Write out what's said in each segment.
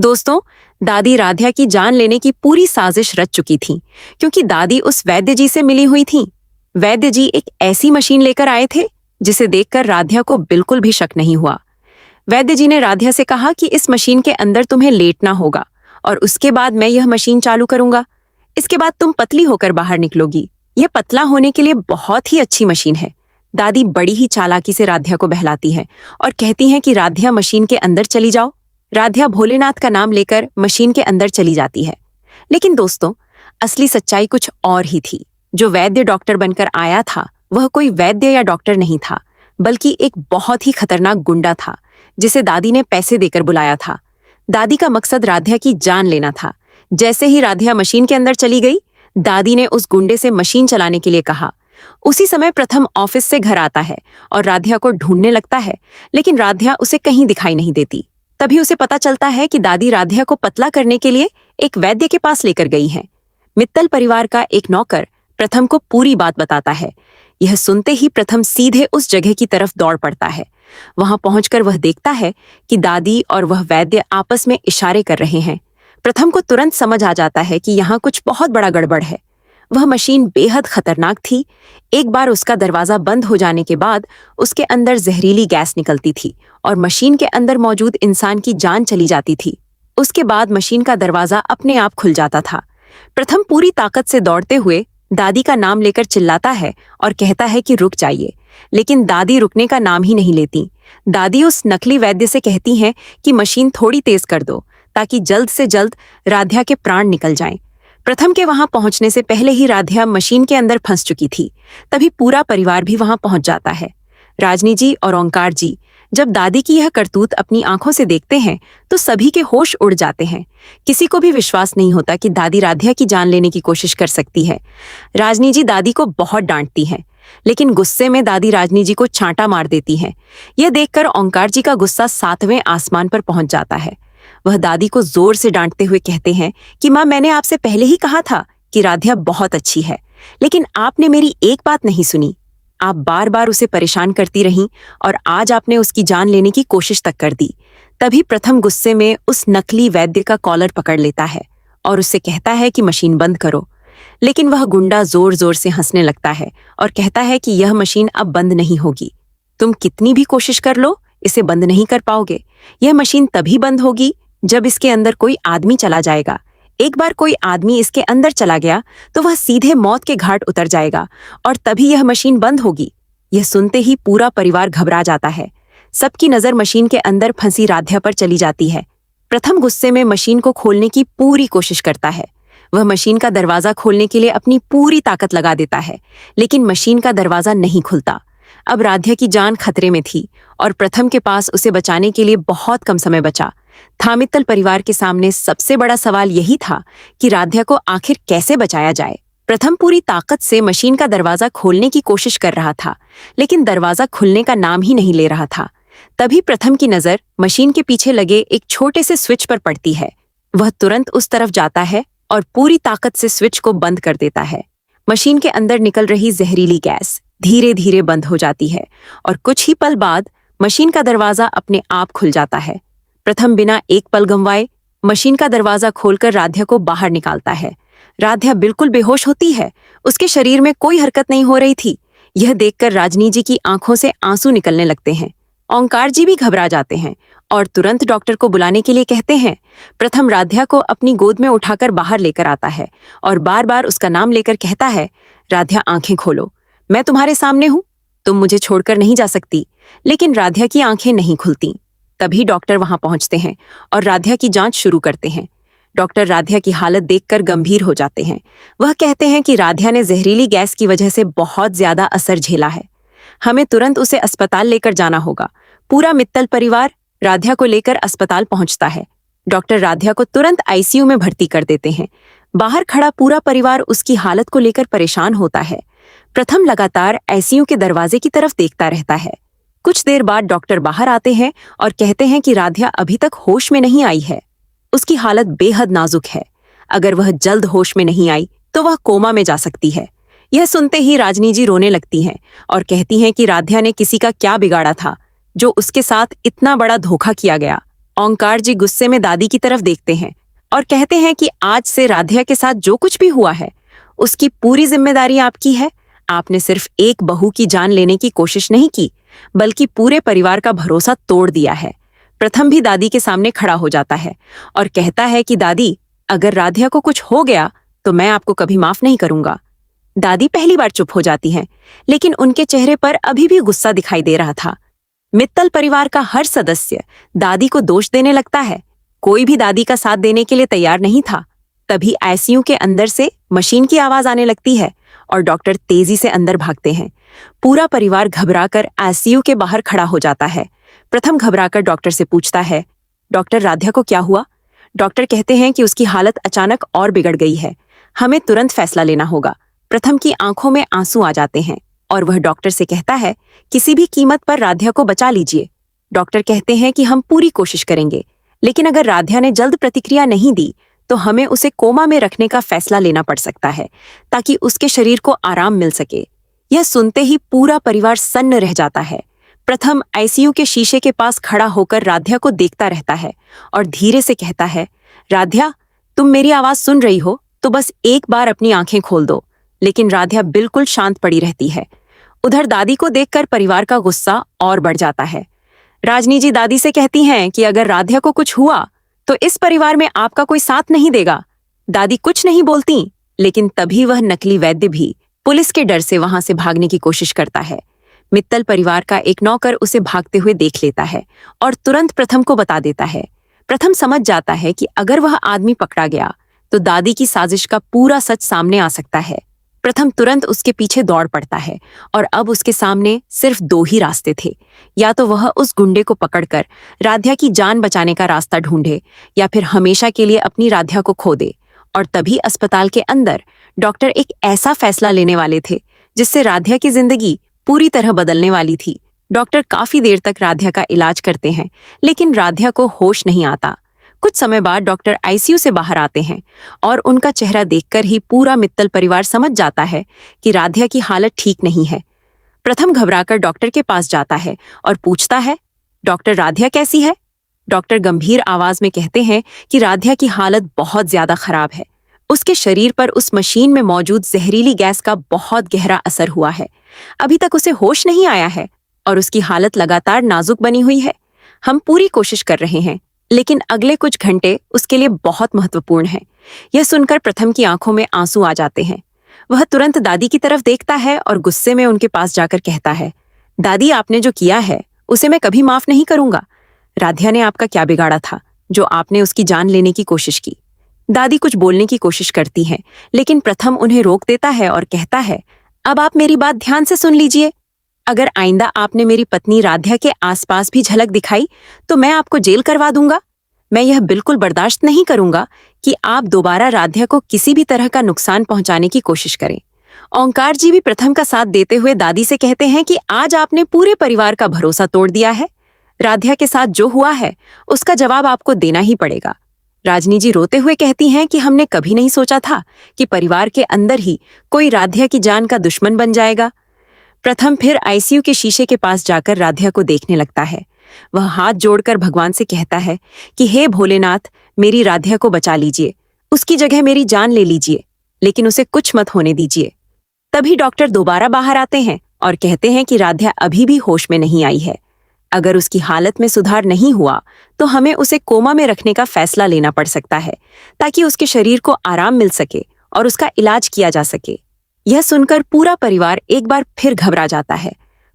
दोस्तों, दादी राध्या की जान लेने की पूरी साजिश रच चुकी थी, क्योंकि दादी उस वैद्य जी से मिली हुई थी। वैद्य जी एक ऐसी मशीन लेकर आए थे जिसे देखकर राध्या को बिल्कुल भी शक नहीं हुआ। वैद्य जी ने राध्या से कहा कि इस मशीन के अंदर तुम्हें लेटना होगा और उसके बाद मैं यह मशीन चालू करूंगा। इसके बाद तुम पतली होकर बाहर निकलोगी। यह पतला होने के लिए बहुत ही अच्छी मशीन है। दादी बड़ी ही चालाकी से राध्या को बहलाती है और कहती हैं कि राध्या मशीन के अंदर चली जाओ। राध्या भोलेनाथ का नाम लेकर मशीन के अंदर चली जाती है। लेकिन दोस्तों, असली सच्चाई कुछ और ही थी। जो वैद्य डॉक्टर बनकर आया था वह कोई वैद्य या डॉक्टर नहीं था, बल्कि एक बहुत ही खतरनाक गुंडा था जिसे दादी ने पैसे देकर बुलाया था। दादी का मकसद राध्या की जान लेना था। जैसे ही राध्या मशीन के अंदर चली गई, दादी ने उस गुंडे से मशीन चलाने के लिए कहा। उसी समय प्रथम ऑफिस से घर आता है और राध्या को ढूंढने लगता है, लेकिन राध्या उसे कहीं दिखाई नहीं देती। तभी उसे पता चलता है कि दादी राध्या को पतला करने के लिए एक वैद्य के पास लेकर गई है। मित्तल परिवार का एक नौकर प्रथम को पूरी बात बताता है। यह सुनते ही प्रथम सीधे उस जगह की तरफ दौड़ पड़ता है। वहां पहुंचकर वह देखता है कि दादी और वह वैद्य आपस में इशारे कर रहे हैं। प्रथम को तुरंत समझ आ जाता है कि यहाँ कुछ बहुत बड़ा गड़बड़ है। वह मशीन बेहद खतरनाक थी। एक बार उसका दरवाजा बंद हो जाने के बाद उसके अंदर जहरीली गैस निकलती थी और मशीन के अंदर मौजूद इंसान की जान चली जाती थी। उसके बाद मशीन का दरवाजा अपने आप खुल जाता था। प्रथम पूरी ताकत से दौड़ते हुए दादी का नाम लेकर चिल्लाता है और कहता है कि रुक जाइए, लेकिन दादी रुकने का नाम ही नहीं लेती। दादी उस नकली वैद्य से कहती हैं कि मशीन थोड़ी तेज कर दो ताकि जल्द से जल्द राध्या के प्राण निकल जाएं। प्रथम के वहां पहुंचने से पहले ही राध्या मशीन के अंदर फंस चुकी थी। तभी पूरा परिवार भी वहां पहुंच जाता है। राजनी जी और ओंकार जी जब दादी की यह करतूत अपनी आंखों से देखते हैं तो सभी के होश उड़ जाते हैं। किसी को भी विश्वास नहीं होता कि दादी राध्या की जान लेने की कोशिश कर सकती है। राजनी जी दादी को बहुत डांटती हैं, लेकिन गुस्से में दादी राजनी जी को छांटा मार देती हैं। यह देखकर ओंकार जी का गुस्सा 7वें आसमान पर पहुंच जाता है। वह दादी को जोर से डांटते हुए कहते हैं कि माँ, मैंने आपसे पहले ही कहा था कि राध्या बहुत अच्छी है, लेकिन आपने मेरी एक बात नहीं सुनी। आप बार बार उसे परेशान करती रहीं और आज आपने उसकी जान लेने की कोशिश तक कर दी। तभी प्रथम गुस्से में उस नकली वैद्य का कॉलर पकड़ लेता है और उससे कहता है कि मशीन बंद करो। लेकिन वह गुंडा जोर जोर से हंसने लगता है और कहता है कि यह मशीन अब बंद नहीं होगी। तुम कितनी भी कोशिश कर लो, इसे बंद नहीं कर पाओगे। यह मशीन तभी बंद होगी जब इसके अंदर कोई आदमी चला जाएगा। एक बार कोई आदमी इसके अंदर चला गया तो वह सीधे मौत के घाट उतर जाएगा और तभी यह मशीन बंद होगी। यह सुनते ही पूरा परिवार घबरा जाता है। सबकी नजर मशीन के अंदर फंसी राध्या पर चली जाती है। प्रथम गुस्से में मशीन को खोलने की पूरी कोशिश करता है। वह मशीन का दरवाजा खोलने के लिए अपनी पूरी ताकत लगा देता है, लेकिन मशीन का दरवाजा नहीं खुलता। अब राध्या की जान खतरे में थी और प्रथम के पास उसे बचाने के लिए बहुत कम समय बचा था। मित्तल परिवार के सामने सबसे बड़ा सवाल यही था कि राध्या को आखिर कैसे बचाया जाए। प्रथम पूरी ताकत से मशीन का दरवाजा खोलने की कोशिश कर रहा था, लेकिन दरवाजा खुलने का नाम ही नहीं ले रहा था। तभी प्रथम की नजर मशीन के पीछे लगे एक छोटे से स्विच पर पड़ती है। वह तुरंत उस तरफ जाता है और पूरी ताकत से स्विच को बंद कर देता है। मशीन के अंदर निकल रही जहरीली गैस धीरे धीरे बंद हो जाती है और कुछ ही पल बाद मशीन का दरवाजा अपने आप खुल जाता है। प्रथम बिना एक पल गंवाए मशीन का दरवाजा खोलकर राध्या को बाहर निकालता है। राध्या बिल्कुल बेहोश होती है। उसके शरीर में कोई हरकत नहीं हो रही थी। यह देखकर राजनी जी की आंखों से आंसू निकलने लगते हैं। ओंकार जी भी घबरा जाते हैं और तुरंत डॉक्टर को बुलाने के लिए कहते हैं। प्रथम राध्या को अपनी गोद में उठाकर बाहर लेकर आता है और बार बार उसका नाम लेकर कहता है, राध्या आंखें खोलो, मैं तुम्हारे सामने हूं, तुम मुझे छोड़कर नहीं जा सकती। लेकिन राध्या की आंखें नहीं खुलती। तभी डॉक्टर वहां पहुंचते हैं और राध्या की जांच शुरू करते हैं। डॉक्टर राध्या की हालत देखकर गंभीर हो जाते हैं। वह कहते हैं कि राध्या ने जहरीली गैस की वजह से बहुत ज्यादा असर झेला है। हमें तुरंत उसे अस्पताल लेकर जाना होगा। पूरा मित्तल परिवार राध्या को लेकर अस्पताल पहुंचता है। डॉक्टर राध्या को तुरंत आईसीयू में भर्ती कर देते हैं। बाहर खड़ा पूरा परिवार उसकी हालत को लेकर परेशान होता है। प्रथम लगातार आईसीयू के दरवाजे की तरफ देखता रहता है। कुछ देर बाद डॉक्टर बाहर आते हैं और कहते हैं कि राध्या अभी तक होश में नहीं आई है। उसकी हालत बेहद नाजुक है। अगर वह जल्द होश में नहीं आई तो वह कोमा में जा सकती है। यह सुनते ही राजनी जी रोने लगती हैं और कहती हैं कि राध्या ने किसी का क्या बिगाड़ा था जो उसके साथ इतना बड़ा धोखा किया गया। ओंकार जी गुस्से में दादी की तरफ देखते हैं और कहते हैं कि आज से राध्या के साथ जो कुछ भी हुआ है उसकी पूरी जिम्मेदारी आपकी है। आपने सिर्फ एक बहू की जान लेने की कोशिश नहीं की, बल्कि पूरे परिवार का भरोसा तोड़ दिया है। प्रथम भी दादी के सामने खड़ा हो जाता है और कहता है कि दादी, अगर राध्या को कुछ हो गया तो मैं आपको कभी माफ नहीं करूंगा। दादी पहली बार चुप हो जाती हैं, लेकिन उनके चेहरे पर अभी भी गुस्सा दिखाई दे रहा था। मित्तल परिवार का हर सदस्य दादी को दोष देने लगता है। कोई भी दादी का साथ देने के लिए तैयार नहीं था। तभी आईसीयू के अंदर से मशीन की आवाज आने लगती है और डॉक्टर तेजी से अंदर भागते हैं। पूरा परिवार घबराकर आईसीयू के बाहर खड़ा हो जाता है। प्रथम घबराकर डॉक्टर से पूछता है, डॉक्टर राध्या को क्या हुआ? डॉक्टर कहते हैं कि उसकी हालत अचानक और बिगड़ गई है। हमें तुरंत फैसला लेना होगा। प्रथम की आंखों में आंसू आ जाते हैं और वह डॉक्टर से कहता है, किसी भी कीमत पर राध्या को बचा लीजिए। डॉक्टर कहते हैं कि हम पूरी कोशिश करेंगे, लेकिन अगर राध्या ने जल्द प्रतिक्रिया नहीं दी तो हमें उसे कोमा में रखने का फैसला लेना पड़ सकता है, ताकि उसके शरीर को आराम मिल सके। यह सुनते ही पूरा परिवार सन्न रह जाता है। प्रथम आईसीयू के शीशे के पास खड़ा होकर राध्या को देखता रहता है और धीरे से कहता है, राध्या, तुम मेरी आवाज सुन रही हो तो बस एक बार अपनी आंखें खोल दो। लेकिन राध्या बिल्कुल शांत पड़ी रहती है। उधर दादी को देखकर परिवार का गुस्सा और बढ़ जाता है। राजनी जी दादी से कहती हैं कि अगर राध्या को कुछ हुआ तो इस परिवार में आपका कोई साथ नहीं देगा। दादी कुछ नहीं बोलती, लेकिन तभी वह नकली वैद्य भी पुलिस के डर से वहां से भागने की कोशिश करता है। मित्तल परिवार का एक नौकर उसे भागते हुए देख लेता है और तुरंत प्रथम को बता देता है। प्रथम समझ जाता है कि अगर वह आदमी पकड़ा गया तो दादी की साजिश का पूरा सच सामने आ सकता है। प्रथम तुरंत उसके पीछे दौड़ पड़ता है और अब उसके सामने सिर्फ दो ही रास्ते थे। या तो वह उस गुंडे को पकड़कर राध्या की जान बचाने का रास्ता ढूंढे, या फिर हमेशा के लिए अपनी राध्या को खो दे। और तभी अस्पताल के अंदर डॉक्टर एक ऐसा फैसला लेने वाले थे जिससे राध्या की जिंदगी पूरी तरह बदलने वाली थी। डॉक्टर काफी देर तक राध्या का इलाज करते हैं, लेकिन राध्या को होश नहीं आता। कुछ समय बाद डॉक्टर आईसीयू से बाहर आते हैं और उनका चेहरा देखकर ही पूरा मित्तल परिवार समझ जाता है कि राध्या की हालत ठीक नहीं है। प्रथम घबराकर डॉक्टर के पास जाता है और पूछता है, डॉक्टर राध्या कैसी है? डॉक्टर गंभीर आवाज में कहते हैं कि राध्या की हालत बहुत ज्यादा खराब है। उसके शरीर पर उस मशीन में मौजूद जहरीली गैस का बहुत गहरा असर हुआ है। अभी तक उसे होश नहीं आया है और उसकी हालत लगातार नाजुक बनी हुई है। हम पूरी कोशिश कर रहे हैं, लेकिन अगले कुछ घंटे उसके लिए बहुत महत्वपूर्ण हैं। यह सुनकर प्रथम की आंखों में आंसू आ जाते हैं। वह तुरंत दादी की तरफ देखता है और गुस्से में उनके पास जाकर कहता है, दादी, आपने जो किया है उसे मैं कभी माफ नहीं करूंगा। राध्या ने आपका क्या बिगाड़ा था जो आपने उसकी जान लेने की कोशिश की? दादी कुछ बोलने की कोशिश करती हैं, लेकिन प्रथम उन्हें रोक देता है और कहता है, अब आप मेरी बात ध्यान से सुन लीजिए। अगर आइंदा आपने मेरी पत्नी राध्या के आसपास भी झलक दिखाई तो मैं आपको जेल करवा दूंगा। मैं यह बिल्कुल बर्दाश्त नहीं करूंगा कि आप दोबारा राध्या को किसी भी तरह का नुकसान पहुंचाने की कोशिश करें। ओंकार जी भी प्रथम का साथ देते हुए दादी से कहते हैं कि आज आपने पूरे परिवार का भरोसा तोड़ दिया है। राध्या के साथ जो हुआ है उसका जवाब आपको देना ही पड़ेगा। राजनी जी रोते हुए कहती हैं कि हमने कभी नहीं सोचा था कि परिवार के अंदर ही कोई राध्या की जान का दुश्मन बन जाएगा। प्रथम फिर आईसीयू के शीशे के पास जाकर राध्या को देखने लगता है। वह हाथ जोड़कर भगवान से कहता है कि हे भोलेनाथ, मेरी राध्या को बचा लीजिए, उसकी जगह मेरी जान ले लीजिए, लेकिन उसे कुछ मत होने दीजिए। तभी डॉक्टर दोबारा बाहर आते हैं और कहते हैं कि राध्या अभी भी होश में नहीं आई है। अगर उसकी हालत में सुधार नहीं हुआ तो हमें उसे कोमा में रखने का फैसला लेना पड़ सकता है, ताकि उसके शरीर को आराम मिल सके और उसका इलाज किया जा सके। यह सुनकर पूरा परिवार एक बार फिर घबरा जाता है।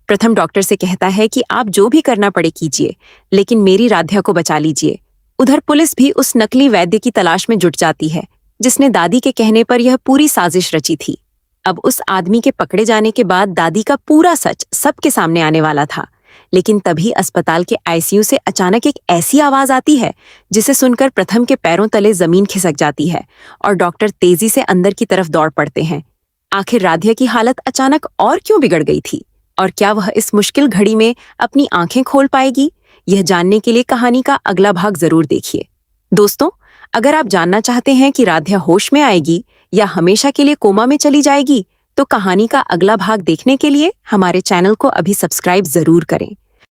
प्रथम डॉक्टर से कहता है कि आप जो भी करना पड़े कीजिए, लेकिन मेरी राध्या को बचा लीजिए। उधर पुलिस भी उस नकली वैद्य की तलाश में जुट जाती है जिसने दादी के कहने पर यह पूरी साजिश रची थी। अब उस आदमी के पकड़े जाने के बाद दादी का पूरा सच सबके सामने आने वाला था, लेकिन तभी अस्पताल के आईसीयू से अचानक एक ऐसी आवाज आती है जिसे सुनकर प्रथम के पैरों तले जमीन खिसक जाती है और डॉक्टर तेजी से अंदर की तरफ दौड़ पड़ते हैं। आखिर राध्या की हालत अचानक और क्यों बिगड़ गई थी, और क्या वह इस मुश्किल घड़ी में अपनी आंखें खोल पाएगी? यह जानने के लिए कहानी का अगला भाग जरूर देखिए। दोस्तों, अगर आप जानना चाहते हैं कि राध्या होश में आएगी या हमेशा के लिए कोमा में चली जाएगी, तो कहानी का अगला भाग देखने के लिए हमारे चैनल को अभी सब्सक्राइब जरूर करें।